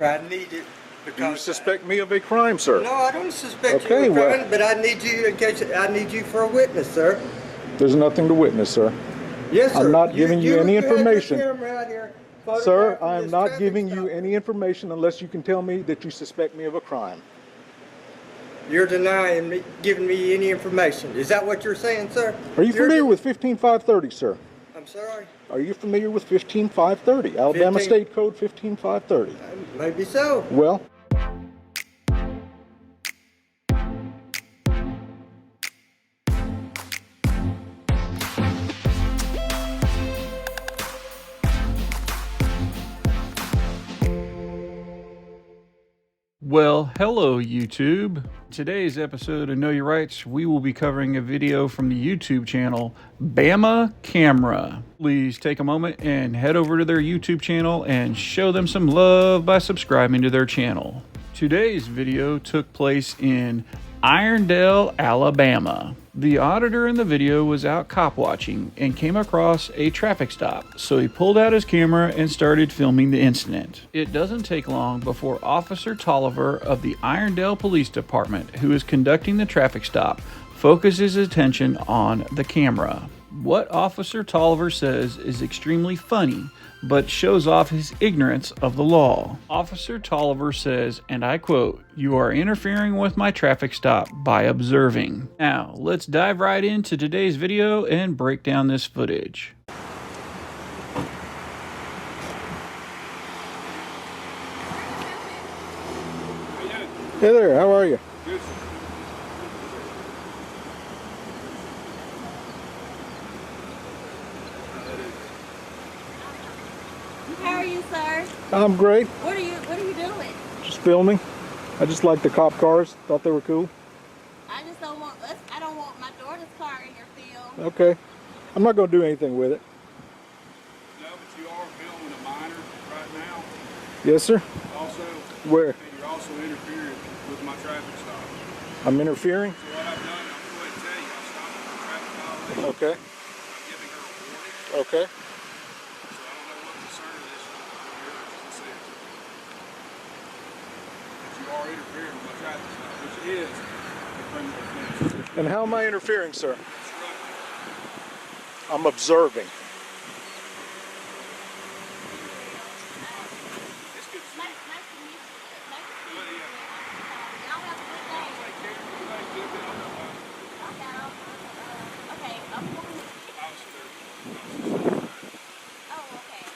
I need it because Do you suspect me of a crime, sir? No, I don't suspect Okay, you of a crime, well, but I need you in case I need you for a witness, sir. there's nothing to witness, sir. Yes, sir. I'm not giving you any information. You had your camera out here Sir, photographing I'm this not traffic giving you stop. any information unless you can tell me that you suspect me of a crime. You're denying me, giving me any information. Is that what you're saying, sir? Are you familiar with 15530, sir? I'm sorry? Are you familiar with 15530, Alabama 15 State Code 15530? Maybe so. Well, Well, hello YouTube. Today's episode of Know Your Rights, we will be covering a video from the YouTube channel Bama Camera. Please take a moment and head over to their YouTube channel and show them some love by subscribing to their channel. Today's video took place in Irondale, Alabama. The auditor in the video was out cop watching and came across a traffic stop, so he pulled out his camera and started filming the incident. It doesn't take long before Officer Tolliver of the Irondale Police Department, who is conducting the traffic stop, focuses his attention on the camera. What Officer Tolliver says is extremely funny, but shows off his ignorance of the law. Officer Tolliver says, and I quote, "You are interfering with my traffic stop by observing." Now, let's dive right into today's video and break down this footage. hey there, how are you? How are you, sir? I'm great. What are you doing? Just filming. I just like the cop cars. Thought they were cool. I just don't want I don't want my daughter's car in your field. Okay. I'm not going to do anything with it. No, but you are filming a minor right now. Yes, sir. Also, Where? and you're also interfering with my traffic stop. I'm interfering? So what I've done, I'm going to tell you, I stopped at the traffic violation. Okay. I'm giving her a warning. Okay. So I don't know what concern of this yours is. But you are interfering with my traffic stop, which is a criminal offense. And how am I interfering, sir? Obstructing. I'm observing. It's good to see Nice you. to meet you. Nice to meet Well, you. yeah. Y'all have a good day. Take care. You guys do a bit on that line. Okay, I'm going. Officer. Oh, okay.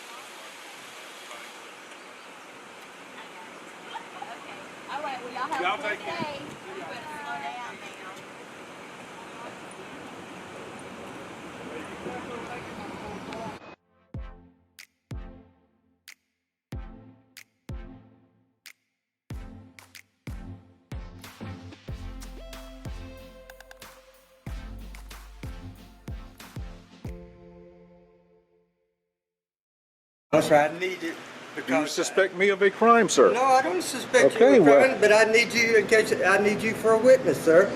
Okay. All right. Well, y'all have Y'all a good take care. day. You better slow down now. That's right. I need it Do you because suspect me of a crime, sir? No, I don't suspect Okay, you of a well, crime, but I need you in case I need you for a witness, sir.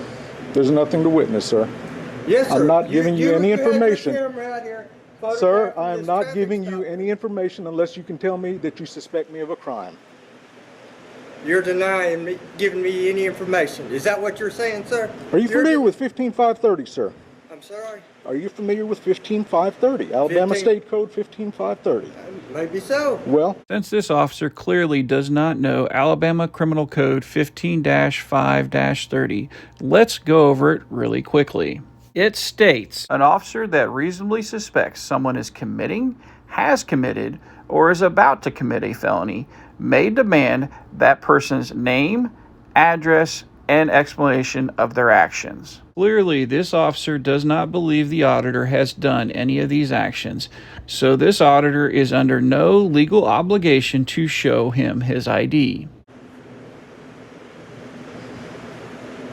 There's nothing to witness, sir. Yes, sir. I'm not giving you any had your information. camera out here Sir, photographing I'm this not traffic giving you stop. any information unless you can tell me that you suspect me of a crime. You're denying me, giving me any information. Is that what you're saying, sir? Are you familiar with 15530, sir? I'm sorry? Are you familiar with 15530, Alabama 15 State Code 15530? Maybe so. Well, Since this officer clearly does not know Alabama Criminal Code 15-5-30, let's go over it really quickly. It states, an officer that reasonably suspects someone is committing, has committed, or is about to commit a felony may demand that person's name, address, and explanation of their actions. Clearly, this officer does not believe the auditor has done any of these actions, so this auditor is under no legal obligation to show him his ID.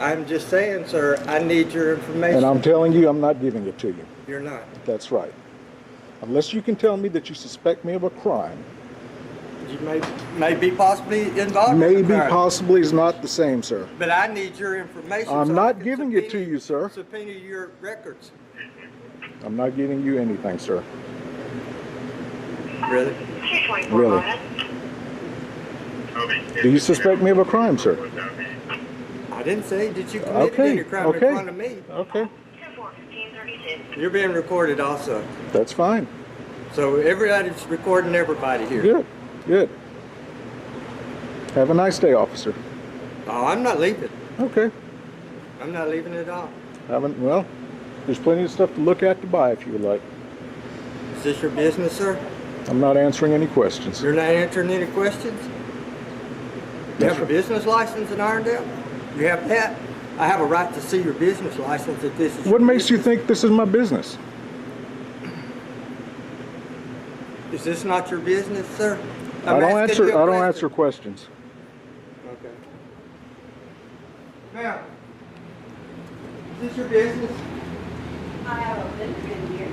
I'm just saying, sir, I need your information. and I'm telling you, I'm not giving it to you. You're not. That's right. Unless you can tell me that you suspect me of a crime. You may be possibly involved in Maybe, the crime. possibly is not the same, sir. But I need your information. I'm so I not can giving it to you, sir. Subpoena your records. I'm not giving you anything, sir. Really? Really. Do you suspect me of a crime, sir? I didn't say that you committed Okay, any crime okay. in front of me. Okay, You're being recorded also. that's fine. So everybody's recording everybody here. Good, good. Have a nice day, officer. Oh, I'm not leaving. Okay. I'm not leaving at all. Well, there's plenty of stuff to look at to buy if you would like. Is this your business, sir? I'm not answering any questions. You're not answering any questions? You have a business license in Irondale? You have that? I have a right to see your business license if this is What your makes you business. think this is my business? Is this not your business, sir? I don't asking you a answer question. questions. Okay. Ma'am, is this your business? I have a vendor in here.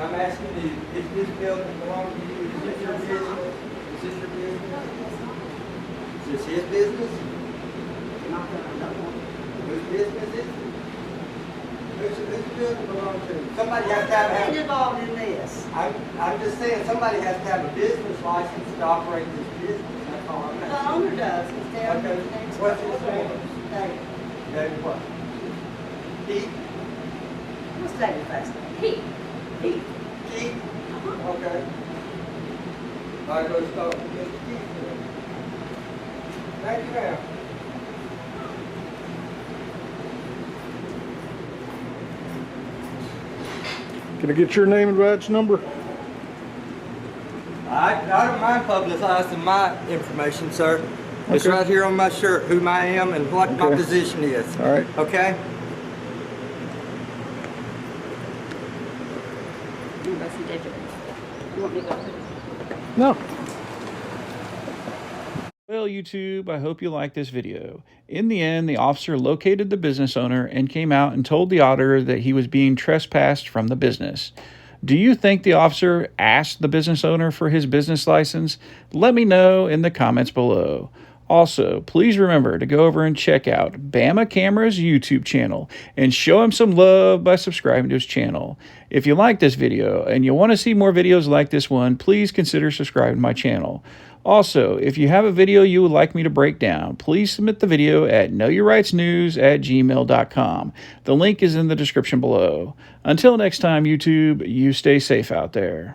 I'm asking you, is this building belong to you? Is this your business? Is this your business? Is this his business? Whose business is it? Whose building belong to? Somebody has to have. Who's involved in this? I'm just saying, somebody has to have a business license to operate this business. That's all I'm The asking. owner does. He's down Okay. the next What's his door. name? David. David what? Keith? What's David's last name? Keith. Keith. Keith? Okay. I go start with Mr. Keith then. Thank you, ma'am. Can I get your name and badge number? I don't mind publicizing my information, sir. It's Okay. right here on my shirt, who I am and what my Okay. position is. All right. Okay? You want to see David? You want me to go? No. Well, YouTube, I hope you liked this video. In the end, the officer located the business owner and came out and told the auditor that he was being trespassed from the business. Do you think the officer asked the business owner for his business license? Let me know in the comments below. Also, please remember to go over and check out Bama Camera's YouTube channel and show him some love by subscribing to his channel. If you like this video and you want to see more videos like this one, please consider subscribing to my channel. Also, if you have a video you would like me to break down, please submit the video at knowyourrightsnews@gmail.com. The link is in the description below. Until next time, YouTube, you stay safe out there.